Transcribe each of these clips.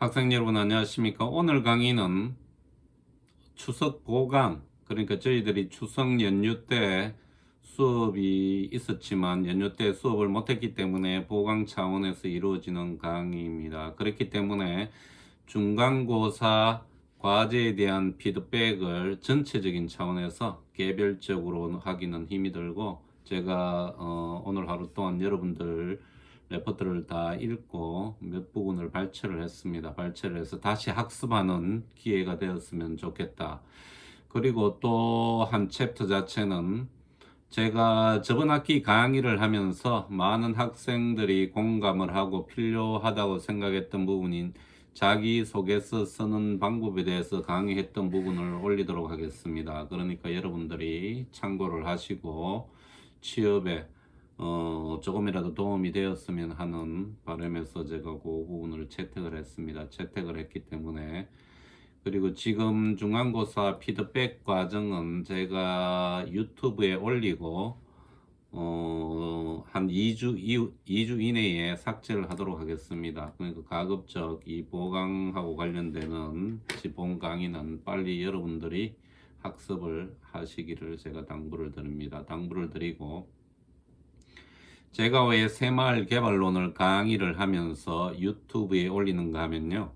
학생 여러분 안녕하십니까? 오늘 강의는 추석 보강, 그러니까 저희들이 추석 연휴 때 수업이 있었지만 연휴 때 수업을 못했기 때문에 보강 차원에서 이루어지는 강의입니다. 그렇기 때문에 중간고사 과제에 대한 피드백을 전체적인 차원에서 개별적으로 하기는 힘이 들고, 제가 오늘 하루 동안 여러분들 레포트를 다 읽고 몇 부분을 발췌를 했습니다. 발췌를 해서 다시 학습하는 기회가 되었으면 좋겠다. 그리고 또 한 챕터 자체는 제가 저번 학기 강의를 하면서 많은 학생들이 공감을 하고 필요하다고 생각했던 부분인 자기소개서 쓰는 방법에 대해서 강의했던 부분을 올리도록 하겠습니다. 그러니까 여러분들이 참고를 하시고 취업에 조금이라도 도움이 되었으면 하는 바람에서 제가 그 부분을 채택을 했습니다. 채택을 했기 때문에. 그리고 지금 중간고사 피드백 과정은 제가 유튜브에 올리고 한 2주 이내에 삭제를 하도록 하겠습니다. 그러니까 가급적 이 보강하고 관련되는 본 강의는 빨리 여러분들이 학습을 하시기를 제가 당부를 드립니다. 당부를 드리고, 제가 왜 새마을 개발론을 강의를 하면서 유튜브에 올리는가 하면요.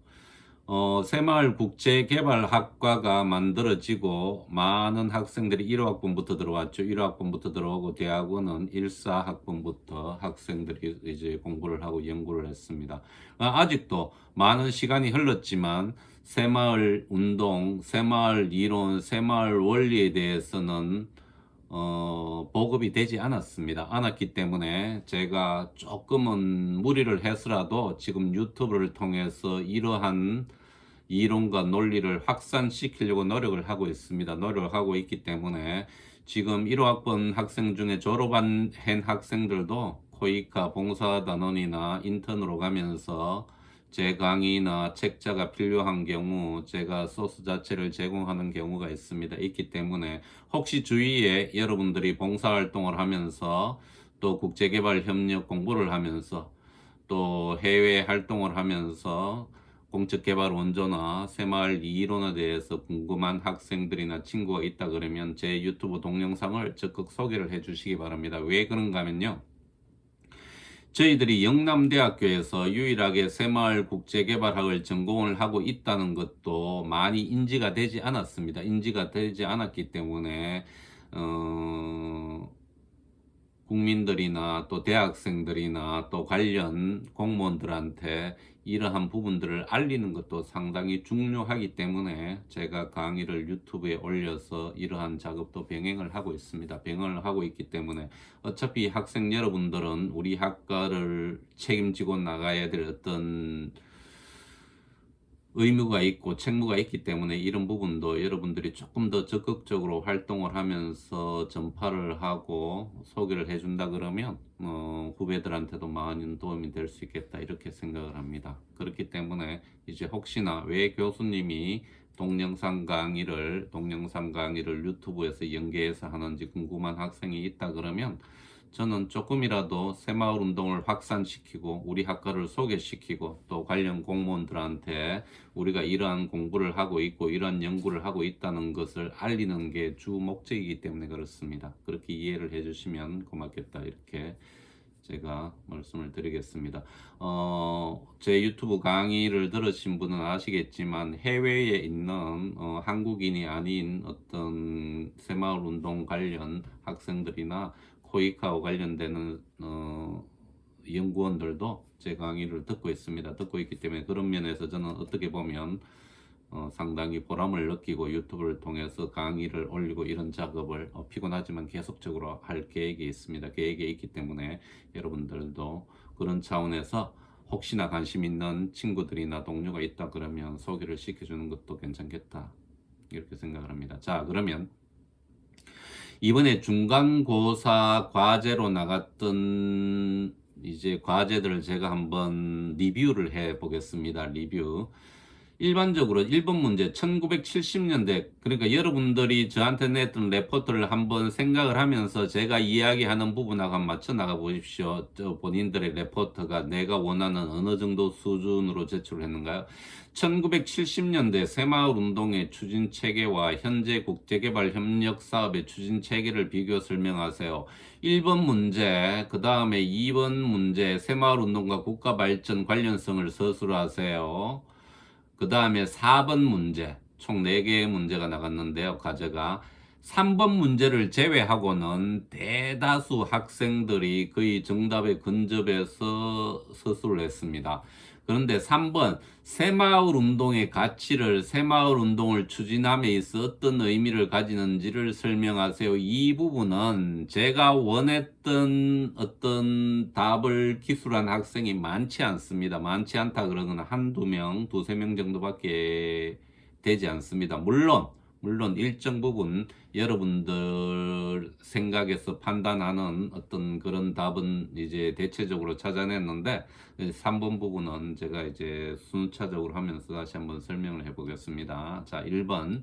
새마을 국제개발학과가 만들어지고 많은 학생들이 1학번부터 들어왔죠. 1학번부터 들어오고 대학원은 1, 4학번부터 학생들이 이제 공부를 하고 연구를 했습니다. 아직도 많은 시간이 흘렀지만 새마을 운동, 새마을 이론, 새마을 원리에 대해서는 보급이 되지 않았기 때문에 제가 조금은 무리를 해서라도 지금 유튜브를 통해서 이러한 이론과 논리를 확산시키려고 노력을 하고 있습니다. 노력을 하고 있기 때문에 지금 1호학번 학생 중에 졸업한 학생들도 코이카 봉사단원이나 인턴으로 가면서 제 강의나 책자가 필요한 경우 제가 소스 자체를 제공하는 경우가 있기 때문에 혹시 주위에 여러분들이 봉사활동을 하면서 또 국제개발협력 공부를 하면서 또 해외 활동을 하면서 공적개발 원조나 새마을 이론에 대해서 궁금한 학생들이나 친구가 있다 그러면 제 유튜브 동영상을 적극 소개를 해 주시기 바랍니다. 왜 그런가 하면요, 저희들이 영남대학교에서 유일하게 새마을 국제개발학을 전공을 하고 있다는 것도 많이 인지가 되지 않았습니다. 인지가 되지 않았기 때문에 국민들이나 또 대학생들이나 또 관련 공무원들한테 이러한 부분들을 알리는 것도 상당히 중요하기 때문에 제가 강의를 유튜브에 올려서 이러한 작업도 병행을 하고 있습니다. 병행을 하고 있기 때문에 어차피 학생 여러분들은 우리 학과를 책임지고 나가야 될 어떤 의무가 있고 책무가 있기 때문에 이런 부분도 여러분들이 조금 더 적극적으로 활동을 하면서 전파를 하고 소개를 해준다 그러면 후배들한테도 많은 도움이 될 수 있겠다 이렇게 생각을 합니다. 그렇기 때문에 이제 혹시나 왜 교수님이 동영상 강의를 유튜브에서 연계해서 하는지 궁금한 학생이 있다 그러면 저는 조금이라도 새마을 운동을 확산시키고 우리 학과를 소개시키고 또 관련 공무원들한테 우리가 이러한 공부를 하고 있고 이러한 연구를 하고 있다는 것을 알리는 게 주 목적이기 때문에 그렇습니다. 그렇게 이해를 해주시면 고맙겠다 이렇게 제가 말씀을 드리겠습니다. 제 유튜브 강의를 들으신 분은 아시겠지만 해외에 있는 한국인이 아닌 어떤 새마을 운동 관련 학생들이나 코이카와 관련되는 연구원들도 제 강의를 듣고 있습니다. 듣고 있기 때문에 그런 면에서 저는 어떻게 보면 상당히 보람을 느끼고 유튜브를 통해서 강의를 올리고 이런 작업을 피곤하지만 계속적으로 할 계획이 있습니다. 계획이 있기 때문에 여러분들도 그런 차원에서 혹시나 관심 있는 친구들이나 동료가 있다 그러면 소개를 시켜주는 것도 괜찮겠다 이렇게 생각을 합니다. 자, 그러면 이번에 중간고사 과제로 나갔던 이제 과제들을 제가 한번 리뷰를 해 보겠습니다. 리뷰. 일반적으로 1번 문제 1970년대, 그러니까 여러분들이 저한테 냈던 레포트를 한번 생각을 하면서 제가 이야기하는 부분하고 한번 맞춰 나가 보십시오. 본인들의 레포트가 내가 원하는 어느 정도 수준으로 제출을 했는가요? 1970년대 새마을운동의 추진 체계와 현재 국제개발협력 사업의 추진 체계를 비교 설명하세요. 1번 문제, 그 다음에 2번 문제 새마을운동과 국가발전 관련성을 서술하세요. 그 다음에 4번 문제, 총 4개의 문제가 나갔는데요. 과제가 3번 문제를 제외하고는 대다수 학생들이 거의 정답에 근접해서 서술을 했습니다. 그런데 3번 새마을운동의 가치를 새마을운동을 추진함에 있어 어떤 의미를 가지는지를 설명하세요. 이 부분은 제가 원했던 어떤 답을 기술한 학생이 많지 않습니다. 많지 않다 그러거나 한두 명, 두세 명 정도밖에 되지 않습니다. 물론 일정 부분 여러분들 생각에서 판단하는 어떤 그런 답은 이제 대체적으로 찾아냈는데 3번 부분은 제가 이제 순차적으로 하면서 다시 한번 설명을 해 보겠습니다. 자, 1번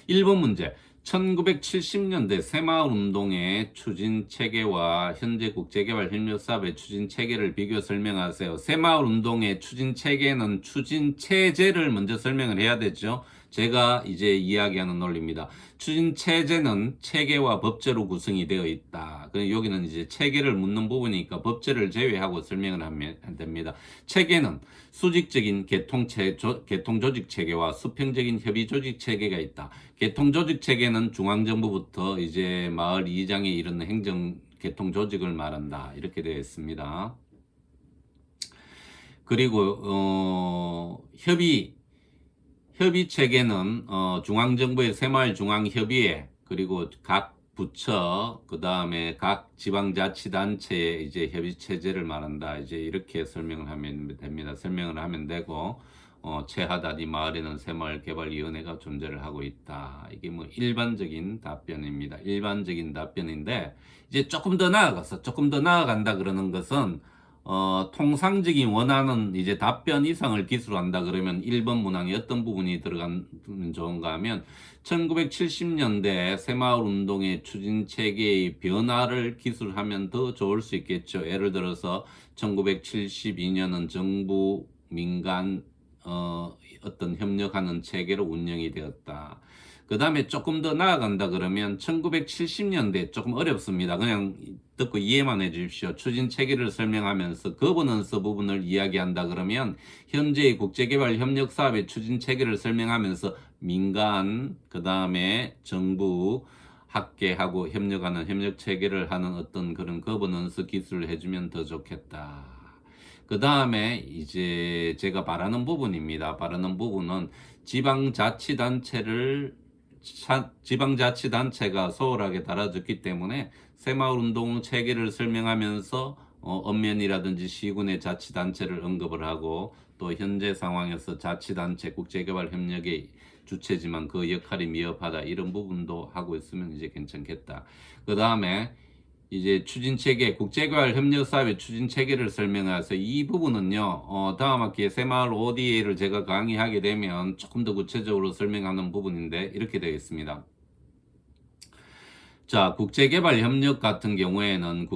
문제. 1970년대 새마을운동의 추진 체계와 현재 국제개발협력사업의 추진 체계를 비교 설명하세요. 새마을운동의 추진 체계는 추진 체제를 먼저 설명을 해야 되죠. 제가 이제 이야기하는 논리입니다. 추진 체제는 체계와 법제로 구성이 되어 있다. 여기는 이제 체계를 묻는 부분이니까 법제를 제외하고 설명을 하면 됩니다. 체계는 수직적인 개통조직 체계와 수평적인 협의 조직 체계가 있다. 개통조직 체계는 중앙정부부터 이제 마을 이장에 이르는 행정 개통조직을 말한다. 이렇게 되어 있습니다. 그리고 협의 체계는 중앙정부의 새마을중앙협의회, 그리고 각 부처, 그 다음에 각 지방자치단체의 이제 협의 체제를 말한다. 이제 이렇게 설명을 하면 됩니다. 설명을 하면 되고, 최하단 이 마을에는 새마을개발위원회가 존재를 하고 있다. 이게 뭐 일반적인 답변입니다. 일반적인 답변인데, 이제 조금 더 나아간다 그러는 것은 통상적인 원하는 이제 답변 이상을 기술한다 그러면 1번 문항에 어떤 부분이 들어가면 좋은가 하면 1970년대 새마을운동의 추진 체계의 변화를 기술하면 더 좋을 수 있겠죠. 예를 들어서 1972년은 정부 민간 어떤 협력하는 체계로 운영이 되었다. 그 다음에 조금 더 나아간다 그러면 1970년대 조금 어렵습니다. 그냥 듣고 이해만 해 주십시오. 추진 체계를 설명하면서 거버넌스 부분을 이야기한다 그러면 현재의 국제개발협력 사업의 추진 체계를 설명하면서 민간, 그 다음에 정부, 학계하고 협력하는 협력 체계를 하는 어떤 그런 거버넌스 기술을 해주면 더 좋겠다. 그 다음에 이제 제가 바라는 부분입니다. 바라는 부분은 지방자치단체가 소홀하게 달아졌기 때문에 새마을운동 체계를 설명하면서 읍면이라든지 시군의 자치단체를 언급을 하고 또 현재 상황에서 자치단체 국제개발협력의 주체지만 그 역할이 미흡하다 이런 부분도 하고 있으면 이제 괜찮겠다. 그 다음에 이제 추진체계, 국제개발협력사업의 추진체계를 설명해서 이 부분은요, 다음 학기에 새마을 ODA를 제가 강의하게 되면 조금 더 구체적으로 설명하는 부분인데, 이렇게 되겠습니다. 자, 국제개발협력 같은 경우에는,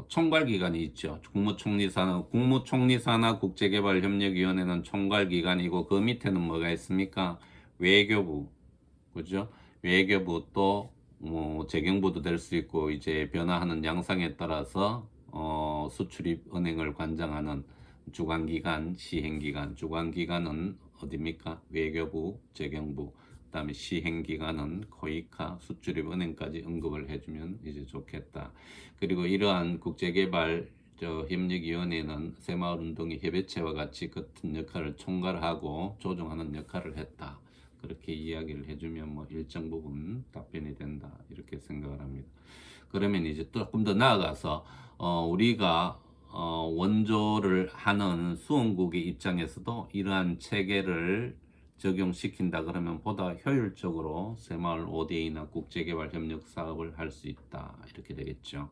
총괄기관이 있죠. 국무총리사나 국제개발협력위원회는 총괄기관이고, 그 밑에는 뭐가 있습니까? 외교부, 그죠? 외교부 또 재경부도 될 수 있고 이제 변화하는 양상에 따라서 수출입은행을 관장하는 주관기관, 시행기관. 주관기관은 어디입니까? 외교부, 재경부. 그다음에 시행기관은 코이카, 수출입은행까지 언급을 해주면 이제 좋겠다. 그리고 이러한 국제개발 협력위원회는 새마을운동의 협의체와 같이 같은 역할을 총괄하고 조정하는 역할을 했다. 그렇게 이야기를 해주면 뭐 일정 부분 답변이 된다 이렇게 생각을 합니다. 그러면 이제 조금 더 나아가서 우리가 원조를 하는 수원국의 입장에서도 이러한 체계를 적용시킨다 그러면 보다 효율적으로 새마을 ODA나 국제개발협력 사업을 할 수 있다 이렇게 되겠죠.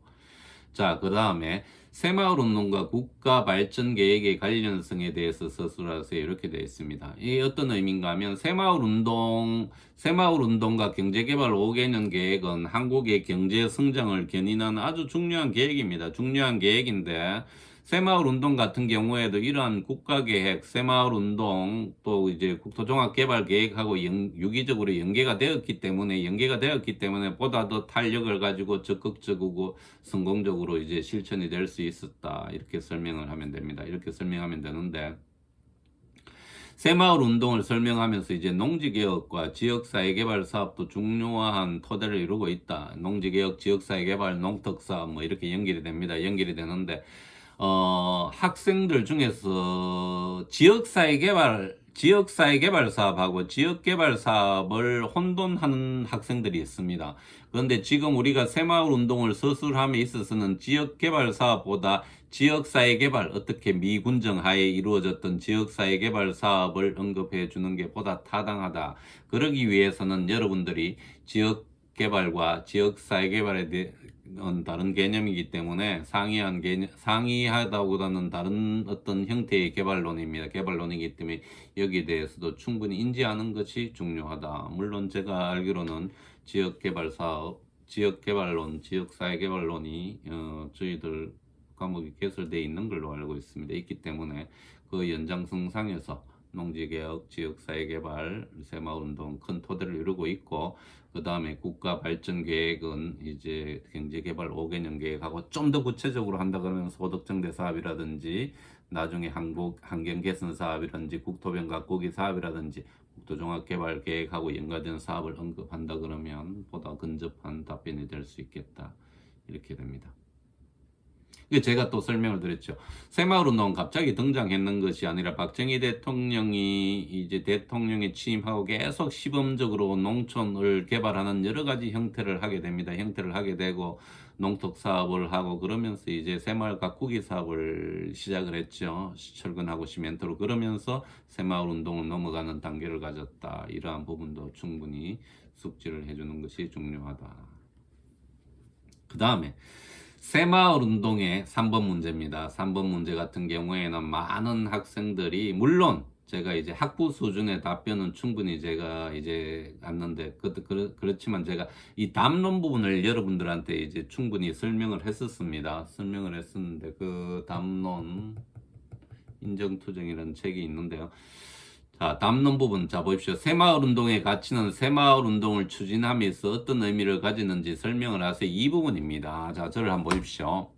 자, 그 다음에 새마을운동과 국가발전계획의 관련성에 대해서 서술하세요. 이렇게 되어 있습니다. 이게 어떤 의미인가 하면 새마을운동과 경제개발 5개년 계획은 한국의 경제 성장을 견인하는 아주 중요한 계획입니다. 중요한 계획인데 새마을운동 같은 경우에도 이러한 국가계획, 새마을운동 또 이제 국토종합개발계획하고 유기적으로 연계가 되었기 때문에 보다 더 탄력을 가지고 적극적이고 성공적으로 이제 실천이 될 수 있었다. 이렇게 설명을 하면 됩니다. 이렇게 설명하면 되는데 새마을운동을 설명하면서 이제 농지개혁과 지역사회개발 사업도 중요한 토대를 이루고 있다. 농지개혁, 지역사회개발, 농특사업 뭐 이렇게 연결이 됩니다. 연결이 되는데 학생들 중에서 지역사회개발 사업하고 지역개발 사업을 혼돈하는 학생들이 있습니다. 그런데 지금 우리가 새마을운동을 서술함에 있어서는 지역개발 사업보다 지역사회개발, 어떻게 미군정하에 이루어졌던 지역사회개발 사업을 언급해 주는 게 보다 타당하다. 그러기 위해서는 여러분들이 지역개발과 지역사회개발에 대해 다른 개념이기 때문에 상이하다보다는 다른 어떤 형태의 개발론입니다. 개발론이기 때문에 여기에 대해서도 충분히 인지하는 것이 중요하다. 물론 제가 알기로는 지역개발 사업, 지역개발론, 지역사회개발론이 저희들 과목이 개설되어 있는 걸로 알고 있습니다. 있기 때문에 그 연장선상에서 농지개혁, 지역사회개발, 새마을운동 큰 토대를 이루고 있고 그 다음에 국가발전계획은 이제 경제개발 5개년 계획하고 좀 더 구체적으로 한다 그러면 소득정대 사업이라든지 나중에 환경개선 사업이라든지 국토변각고기 사업이라든지 국토종합개발 계획하고 연관된 사업을 언급한다 그러면 보다 근접한 답변이 될 수 있겠다. 이렇게 됩니다. 제가 또 설명을 드렸죠. 새마을운동은 갑자기 등장했는 것이 아니라 박정희 대통령이 이제 대통령에 취임하고 계속 시범적으로 농촌을 개발하는 여러 가지 형태를 하게 됩니다. 형태를 하게 되고 농특 사업을 하고 그러면서 이제 새마을 가꾸기 사업을 시작을 했죠. 철근하고 시멘트로. 그러면서 새마을운동을 넘어가는 단계를 가졌다. 이러한 부분도 충분히 숙지를 해주는 것이 중요하다. 그 다음에 새마을운동의 3번 문제입니다. 3번 문제 같은 경우에는 많은 학생들이 물론 제가 이제 학부 수준의 답변은 충분히 제가 이제 왔는데 그렇지만 제가 이 담론 부분을 여러분들한테 이제 충분히 설명을 했었습니다. 설명을 했었는데 그 담론 인정투쟁이라는 책이 있는데요. 자, 담론 부분. 자, 보십시오. 새마을운동의 가치는 새마을운동을 추진함에서 어떤 의미를 가지는지 설명을 하세요. 이 부분입니다. 자, 저를 한번 보십시오.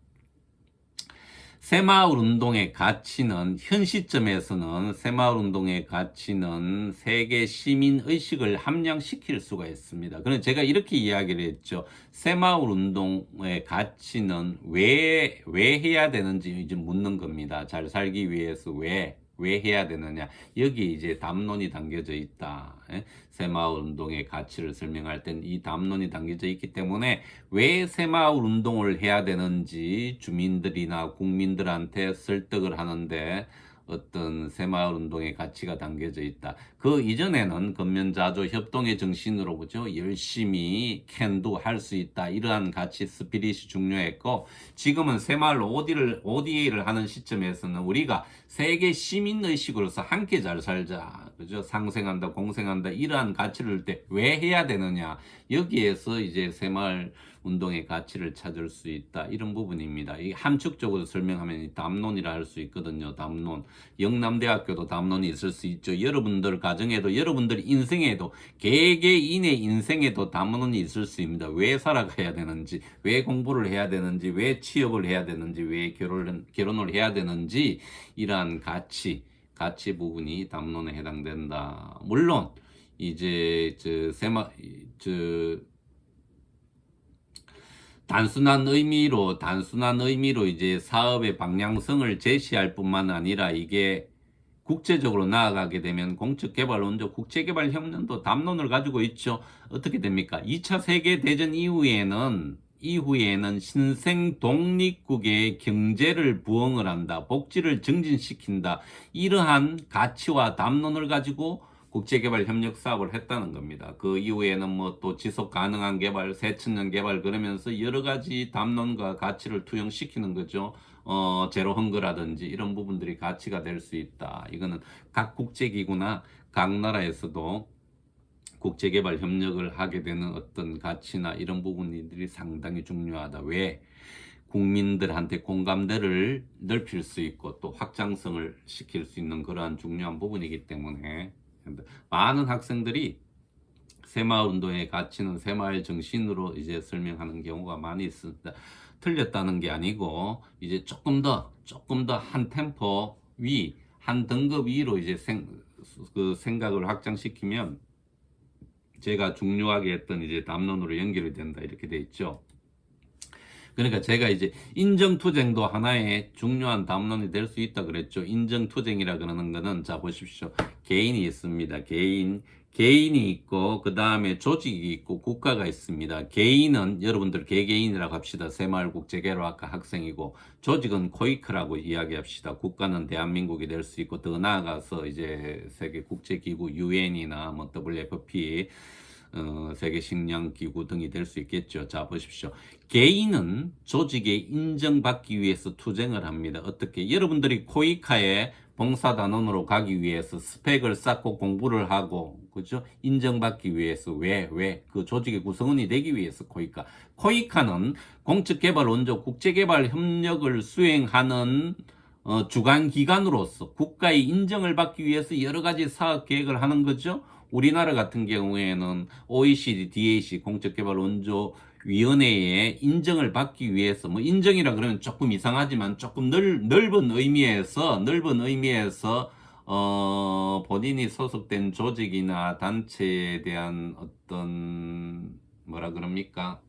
새마을운동의 가치는 현 시점에서는 새마을운동의 가치는 세계 시민의식을 함양시킬 수가 있습니다. 그래서 제가 이렇게 이야기를 했죠. 새마을운동의 가치는 왜 해야 되는지 이제 묻는 겁니다. 잘 살기 위해서 왜 해야 되느냐. 여기 이제 담론이 담겨져 있다. 새마을운동의 가치를 설명할 땐 이 담론이 담겨져 있기 때문에 왜 새마을운동을 해야 되는지 주민들이나 국민들한테 설득을 하는데 어떤 새마을운동의 가치가 담겨져 있다. 그 이전에는 근면자조 협동의 정신으로 보죠. 열심히 캔도 할 수 있다. 이러한 가치 스피릿이 중요했고 지금은 새마을 ODA를 하는 시점에서는 우리가 세계 시민의식으로서 함께 잘 살자. 그죠? 상생한다, 공생한다. 이러한 가치를 때 왜 해야 되느냐. 여기에서 이제 새마을 운동의 가치를 찾을 수 있다. 이런 부분입니다. 이 함축적으로 설명하면 이 담론이라 할 수 있거든요. 담론. 영남대학교도 담론이 있을 수 있죠. 여러분들 가정에도, 여러분들 인생에도, 개개인의 인생에도 담론이 있을 수 있습니다. 왜 살아가야 되는지, 왜 공부를 해야 되는지, 왜 취업을 해야 되는지, 왜 결혼을 해야 되는지, 이러한 가치 부분이 담론에 해당된다. 물론, 이제, 단순한 의미로 이제 사업의 방향성을 제시할 뿐만 아니라 이게 국제적으로 나아가게 되면 공적개발원조 국제개발협력도 담론을 가지고 있죠. 어떻게 됩니까? 2차 세계대전 이후에는 신생 독립국의 경제를 부흥을 한다. 복지를 증진시킨다. 이러한 가치와 담론을 가지고 국제개발 협력 사업을 했다는 겁니다. 그 이후에는 뭐 또 지속 가능한 개발, 새천년 개발 그러면서 여러 가지 담론과 가치를 투영시키는 거죠. 제로 헝그라든지 이런 부분들이 가치가 될 수 있다. 이거는 각 국제기구나 각 나라에서도 국제개발 협력을 하게 되는 어떤 가치나 이런 부분들이 상당히 중요하다. 왜? 국민들한테 공감대를 넓힐 수 있고 또 확장성을 시킬 수 있는 그러한 중요한 부분이기 때문에 많은 학생들이 새마을운동의 가치는 새마을 정신으로 이제 설명하는 경우가 많이 있습니다. 틀렸다는 게 아니고 이제 조금 더 한 템포 위, 한 등급 위로 이제 그 생각을 확장시키면 제가 중요하게 했던 이제 담론으로 연결이 된다 이렇게 돼 있죠. 그러니까 제가 이제 인정투쟁도 하나의 중요한 담론이 될 수 있다 그랬죠. 인정투쟁이라 그러는 거는 자 보십시오. 개인이 있습니다. 개인이 있고 그 다음에 조직이 있고 국가가 있습니다. 개인은 여러분들 개개인이라고 합시다. 새마을국제개발학과 학생이고 조직은 코이크라고 이야기합시다. 국가는 대한민국이 될 수 있고 더 나아가서 이제 세계 국제기구 UN이나 뭐 WFP 세계식량기구 등이 될 수 있겠죠. 자 보십시오. 개인은 조직에 인정받기 위해서 투쟁을 합니다. 어떻게? 여러분들이 코이카에 봉사단원으로 가기 위해서 스펙을 쌓고 공부를 하고 그죠? 인정받기 위해서 왜? 그 조직의 구성원이 되기 위해서 코이카는 공적개발 원조 국제개발 협력을 수행하는 주관기관으로서 국가의 인정을 받기 위해서 여러 가지 사업 계획을 하는 거죠. 우리나라 같은 경우에는 OECD, DAC 공적개발 원조 위원회의 인정을 받기 위해서 뭐 인정이라 그러면 조금 이상하지만 조금 넓은 의미에서 본인이 소속된 조직이나 단체에 대한 어떤 뭐라 그럽니까?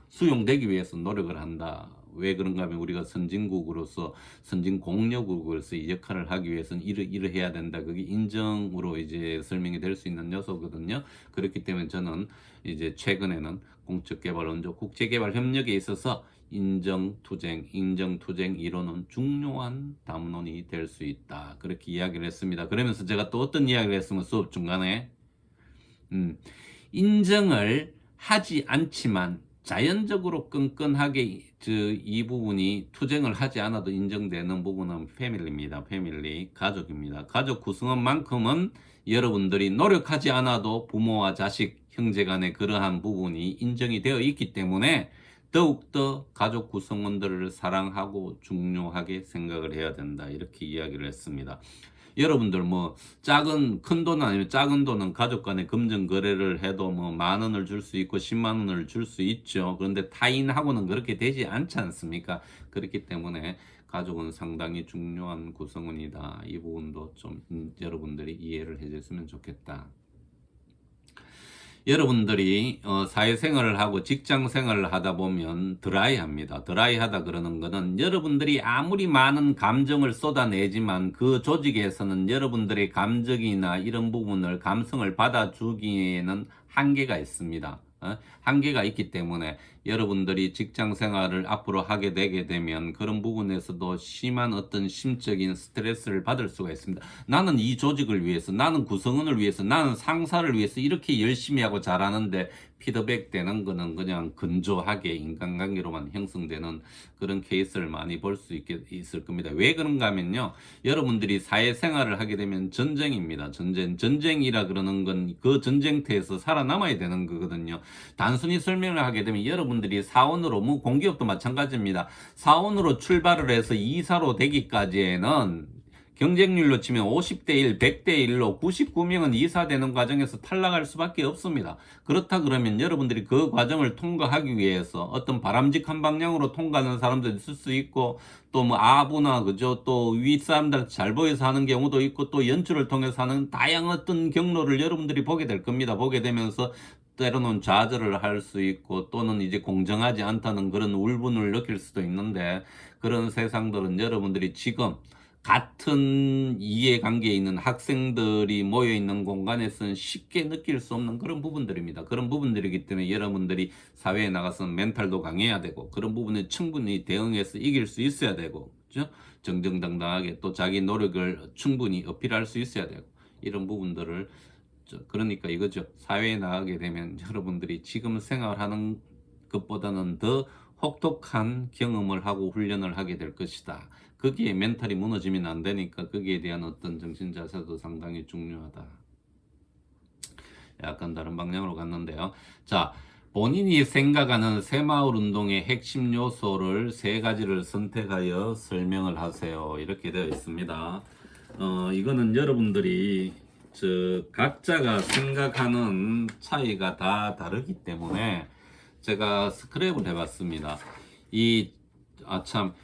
수용되기 위해서 노력을 한다. 왜 그런가 하면 우리가 선진국으로서 선진공력으로서 이 역할을 하기 위해서는 이러해야 된다. 그게 인정으로 이제 설명이 될 수 있는 요소거든요. 그렇기 때문에 저는 이제 최근에는 공적개발 원조 국제개발 협력에 있어서 인정투쟁 이론은 중요한 담론이 될 수 있다. 그렇게 이야기를 했습니다. 그러면서 제가 또 어떤 이야기를 했으면 수업 중간에 인정을 하지 않지만 자연적으로 끈끈하게 이 부분이 투쟁을 하지 않아도 인정되는 부분은 패밀리입니다. 패밀리, 가족입니다. 가족 구성원만큼은 여러분들이 노력하지 않아도 부모와 자식, 형제 간의 그러한 부분이 인정이 되어 있기 때문에 더욱더 가족 구성원들을 사랑하고 중요하게 생각을 해야 된다. 이렇게 이야기를 했습니다. 여러분들 뭐 큰 돈은 아니면 작은 돈은 가족 간에 금전 거래를 해도 뭐 10,000원을 줄 수 있고 100,000원을 줄 수 있죠. 그런데 타인하고는 그렇게 되지 않지 않습니까? 그렇기 때문에 가족은 상당히 중요한 구성원이다. 이 부분도 좀 여러분들이 이해를 해줬으면 좋겠다. 여러분들이 사회생활을 하고 직장생활을 하다 보면 드라이합니다. 드라이하다 그러는 거는 여러분들이 아무리 많은 감정을 쏟아내지만 그 조직에서는 여러분들의 감정이나 이런 부분을 감성을 받아주기에는 한계가 있습니다. 한계가 있기 때문에 여러분들이 직장 생활을 앞으로 하게 되게 되면 그런 부분에서도 심한 어떤 심적인 스트레스를 받을 수가 있습니다. 나는 이 조직을 위해서, 나는 구성원을 위해서, 나는 상사를 위해서 이렇게 열심히 하고 잘하는데 피드백 되는 거는 그냥 건조하게 인간관계로만 형성되는 그런 케이스를 많이 볼 수 있을 겁니다. 왜 그런가 하면요. 여러분들이 사회생활을 하게 되면 전쟁입니다. 전쟁이라 그러는 건 그 전쟁터에서 살아남아야 되는 거거든요. 단순히 설명을 하게 되면 여러분들이 사원으로, 뭐 공기업도 마찬가지입니다. 사원으로 출발을 해서 이사로 되기까지에는 경쟁률로 치면 50대 1, 100대 1로 99명은 이사되는 과정에서 탈락할 수밖에 없습니다. 그렇다 그러면 여러분들이 그 과정을 통과하기 위해서 어떤 바람직한 방향으로 통과하는 사람도 있을 수 있고 또 뭐 아부나 그죠 또 윗사람들 잘 보여서 하는 경우도 있고 또 연출을 통해서 하는 다양한 어떤 경로를 여러분들이 보게 될 겁니다. 보게 되면서 때로는 좌절을 할 수 있고 또는 이제 공정하지 않다는 그런 울분을 느낄 수도 있는데 그런 세상들은 여러분들이 지금 같은 이해관계에 있는 학생들이 모여있는 공간에서는 쉽게 느낄 수 없는 그런 부분들입니다. 그런 부분들이기 때문에 여러분들이 사회에 나가서는 멘탈도 강해야 되고 그런 부분에 충분히 대응해서 이길 수 있어야 되고 그렇죠? 정정당당하게 또 자기 노력을 충분히 어필할 수 있어야 되고 이런 부분들을 그러니까 이거죠. 사회에 나가게 되면 여러분들이 지금 생활하는 것보다는 더 혹독한 경험을 하고 훈련을 하게 될 것이다. 거기에 멘탈이 무너지면 안 되니까 거기에 대한 어떤 정신 자세도 상당히 중요하다. 약간 다른 방향으로 갔는데요. 자, 본인이 생각하는 새마을 운동의 핵심 요소를 세 가지를 선택하여 설명을 하세요. 이렇게 되어 있습니다. 이거는 여러분들이 각자가 생각하는 차이가 다 다르기 때문에 제가 스크랩을 해봤습니다. 참,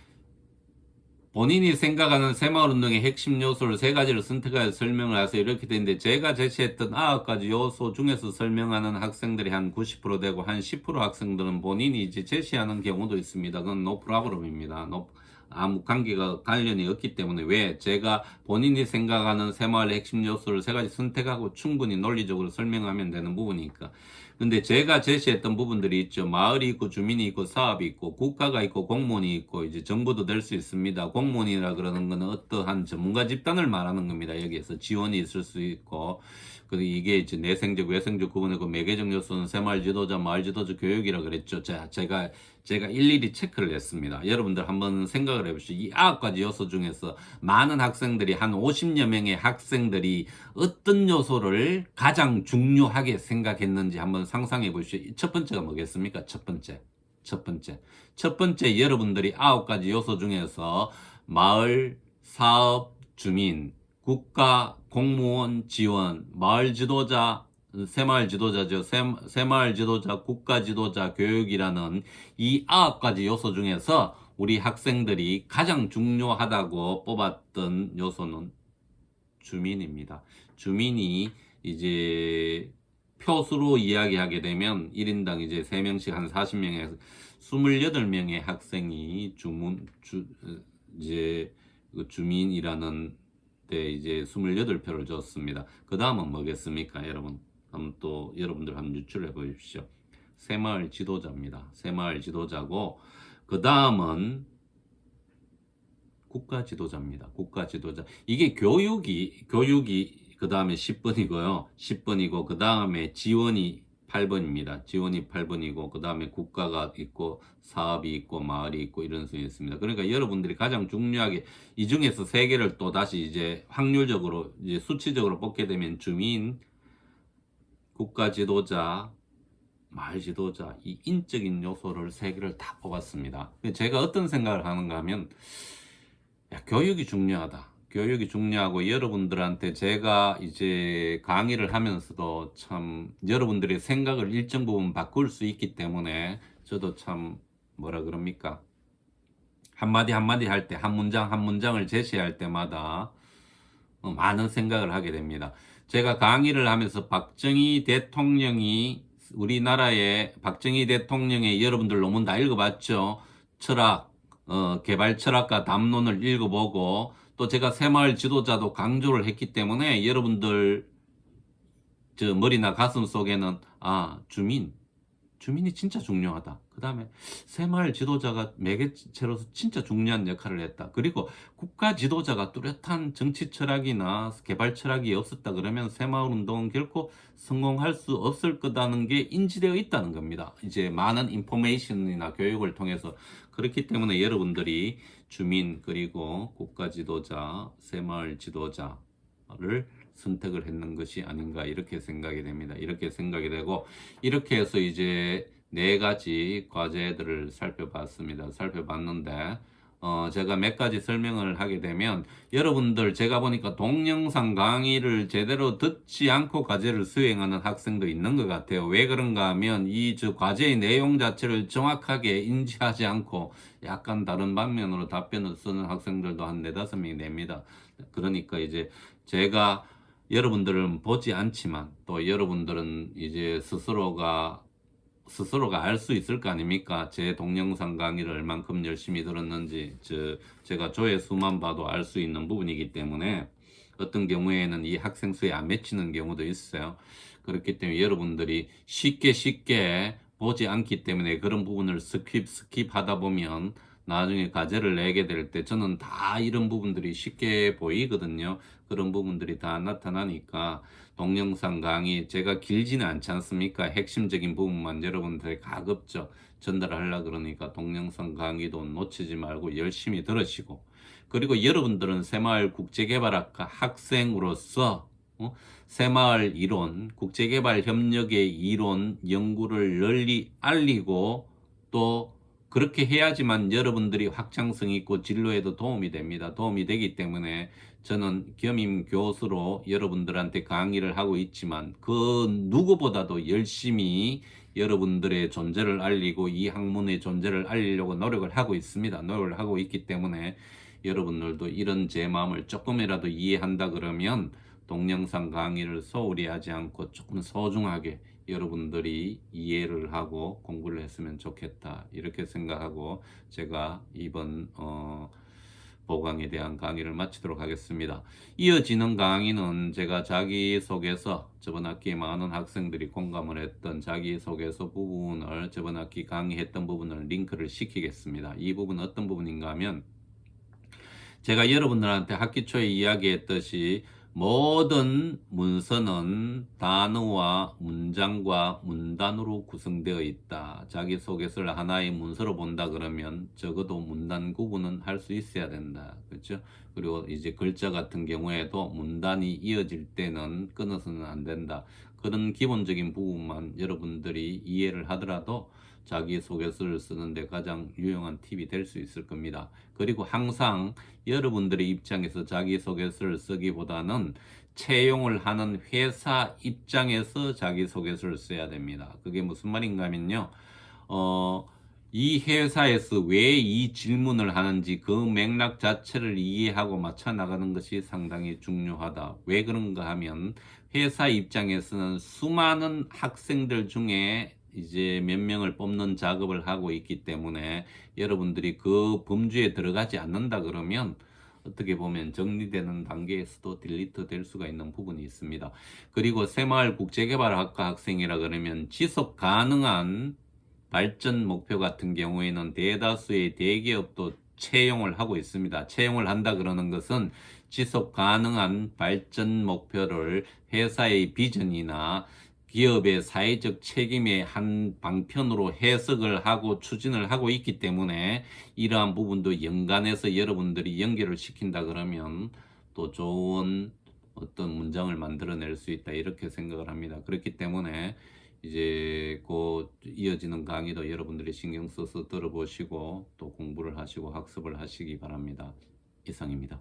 본인이 생각하는 새마을운동의 핵심 요소를 세 가지를 선택하여 설명을 하세요. 이렇게 되는데 제가 제시했던 9가지 요소 중에서 설명하는 학생들이 한 90% 되고 한 10% 학생들은 본인이 이제 제시하는 경우도 있습니다. 그건 no problem입니다. 아무 관련이 없기 때문에 왜 제가 본인이 생각하는 새마을의 핵심 요소를 세 가지 선택하고 충분히 논리적으로 설명하면 되는 부분이니까. 근데 제가 제시했던 부분들이 있죠. 마을이 있고 주민이 있고 사업이 있고 국가가 있고 공무원이 있고 이제 정부도 될 수 있습니다. 공무원이라 그러는 거는 어떠한 전문가 집단을 말하는 겁니다. 여기에서 지원이 있을 수 있고 그리고 이게 이제 내생적 외생적 구분이고 매개적 요소는 새마을 지도자, 마을 지도자 교육이라 그랬죠. 제가 일일이 체크를 했습니다. 여러분들 한번 생각을 해보시죠. 이 9가지 요소 중에서 많은 학생들이 한 50여 명의 학생들이 어떤 요소를 가장 중요하게 생각했는지 한번 상상해 보시죠. 첫 번째가 뭐겠습니까? 첫 번째 여러분들이 9가지 요소 중에서 마을, 사업, 주민, 국가, 공무원, 지원, 마을 지도자, 새마을 지도자죠. 새마을 지도자, 국가 지도자, 교육이라는 이 9가지 요소 중에서 우리 학생들이 가장 중요하다고 뽑았던 요소는 주민입니다. 주민이 이제 표수로 이야기하게 되면 1인당 이제 3명씩 한 40명에서 28명의 학생이 이제 주민이라는 데 이제 28표를 줬습니다. 그 다음은 뭐겠습니까, 여러분? 또 여러분들 한번 유출해 보십시오. 새마을 지도자입니다. 새마을 지도자고 그 다음은 국가 지도자입니다. 국가 지도자. 이게 교육이 그 다음에 10번이고요. 10번이고 그 다음에 지원이 8번입니다. 지원이 8번이고 그 다음에 국가가 있고 사업이 있고 마을이 있고 이런 순이 있습니다. 그러니까 여러분들이 가장 중요하게 이 중에서 세 개를 또 다시 이제 확률적으로 이제 수치적으로 뽑게 되면 주민, 국가 지도자, 마을 지도자 이 인적인 요소를 세 개를 다 뽑았습니다. 제가 어떤 생각을 하는가 하면 교육이 중요하다. 교육이 중요하고 여러분들한테 제가 이제 강의를 하면서도 참 여러분들의 생각을 일정 부분 바꿀 수 있기 때문에 저도 참 뭐라 그럽니까? 한마디 할 때 한 문장을 제시할 때마다 많은 생각을 하게 됩니다. 제가 강의를 하면서 우리나라의 박정희 대통령의 여러분들 논문 다 읽어봤죠? 철학, 개발 철학과 담론을 읽어보고 또 제가 새마을 지도자도 강조를 했기 때문에 여러분들 머리나 가슴 속에는 주민이 진짜 중요하다. 그 다음에 새마을 지도자가 매개체로서 진짜 중요한 역할을 했다. 그리고 국가 지도자가 뚜렷한 정치 철학이나 개발 철학이 없었다 그러면 새마을 운동은 결코 성공할 수 없을 거라는 게 인지되어 있다는 겁니다. 이제 많은 인포메이션이나 교육을 통해서 그렇기 때문에 여러분들이 주민 그리고 국가 지도자, 새마을 지도자를 선택을 했는 것이 아닌가 이렇게 생각이 됩니다. 이렇게 생각이 되고 이렇게 해서 이제 4가지 과제들을 살펴봤는데 제가 몇 가지 설명을 하게 되면 여러분들 제가 보니까 동영상 강의를 제대로 듣지 않고 과제를 수행하는 학생도 있는 것 같아요. 왜 그런가 하면 과제의 내용 자체를 정확하게 인지하지 않고 약간 다른 방면으로 답변을 쓰는 학생들도 한 4-5명이 됩니다. 그러니까 이제 제가 여러분들은 보지 않지만 또 여러분들은 이제 스스로가 알 수 있을 거 아닙니까? 제 동영상 강의를 얼만큼 열심히 들었는지 제가 조회수만 봐도 알 수 있는 부분이기 때문에 어떤 경우에는 이 학생 수에 안 맺히는 경우도 있어요. 그렇기 때문에 여러분들이 쉽게 보지 않기 때문에 그런 부분을 스킵 하다 보면 나중에 과제를 내게 될 때 저는 다 이런 부분들이 쉽게 보이거든요. 그런 부분들이 다 나타나니까 동영상 강의 제가 길지는 않지 않습니까? 핵심적인 부분만 여러분들에게 가급적 전달하려고 그러니까 동영상 강의도 놓치지 말고 열심히 들으시고, 그리고 여러분들은 새마을국제개발학과 학생으로서 새마을 이론, 국제개발협력의 이론 연구를 널리 알리고, 또 그렇게 해야지만 여러분들이 확장성 있고 진로에도 도움이 됩니다. 도움이 되기 때문에 저는 겸임 교수로 여러분들한테 강의를 하고 있지만 그 누구보다도 열심히 여러분들의 존재를 알리고 이 학문의 존재를 알리려고 노력을 하고 있습니다. 노력을 하고 있기 때문에 여러분들도 이런 제 마음을 조금이라도 이해한다 그러면 동영상 강의를 소홀히 하지 않고 조금 소중하게 여러분들이 이해를 하고 공부를 했으면 좋겠다, 이렇게 생각하고 제가 이번 보강에 대한 강의를 마치도록 하겠습니다. 이어지는 강의는 제가 자기소개서, 저번 학기에 많은 학생들이 공감을 했던 자기소개서 부분을, 저번 학기 강의했던 부분을 링크를 시키겠습니다. 이 부분은 어떤 부분인가 하면, 제가 여러분들한테 학기 초에 이야기했듯이 모든 문서는 단어와 문장과 문단으로 구성되어 있다. 자기소개서를 하나의 문서로 본다 그러면 적어도 문단 구분은 할 수 있어야 된다. 그렇죠? 그리고 이제 글자 같은 경우에도 문단이 이어질 때는 끊어서는 안 된다. 그런 기본적인 부분만 여러분들이 이해를 하더라도 자기소개서를 쓰는데 가장 유용한 팁이 될 수 있을 겁니다. 그리고 항상 여러분들의 입장에서 자기소개서를 쓰기보다는 채용을 하는 회사 입장에서 자기소개서를 써야 됩니다. 그게 무슨 말인가 하면요, 이 회사에서 왜 이 질문을 하는지 그 맥락 자체를 이해하고 맞춰 나가는 것이 상당히 중요하다. 왜 그런가 하면 회사 입장에서는 수많은 학생들 중에 이제 몇 명을 뽑는 작업을 하고 있기 때문에 여러분들이 그 범주에 들어가지 않는다 그러면 어떻게 보면 정리되는 단계에서도 딜리트 될 수가 있는 부분이 있습니다. 그리고 새마을국제개발학과 학생이라 그러면 지속 가능한 발전 목표 같은 경우에는 대다수의 대기업도 채용을 하고 있습니다. 채용을 한다 그러는 것은 지속 가능한 발전 목표를 회사의 비전이나 기업의 사회적 책임의 한 방편으로 해석을 하고 추진을 하고 있기 때문에 이러한 부분도 연관해서 여러분들이 연결을 시킨다 그러면 또 좋은 어떤 문장을 만들어낼 수 있다, 이렇게 생각을 합니다. 그렇기 때문에 이제 곧 이어지는 강의도 여러분들이 신경 써서 들어보시고 또 공부를 하시고 학습을 하시기 바랍니다. 이상입니다.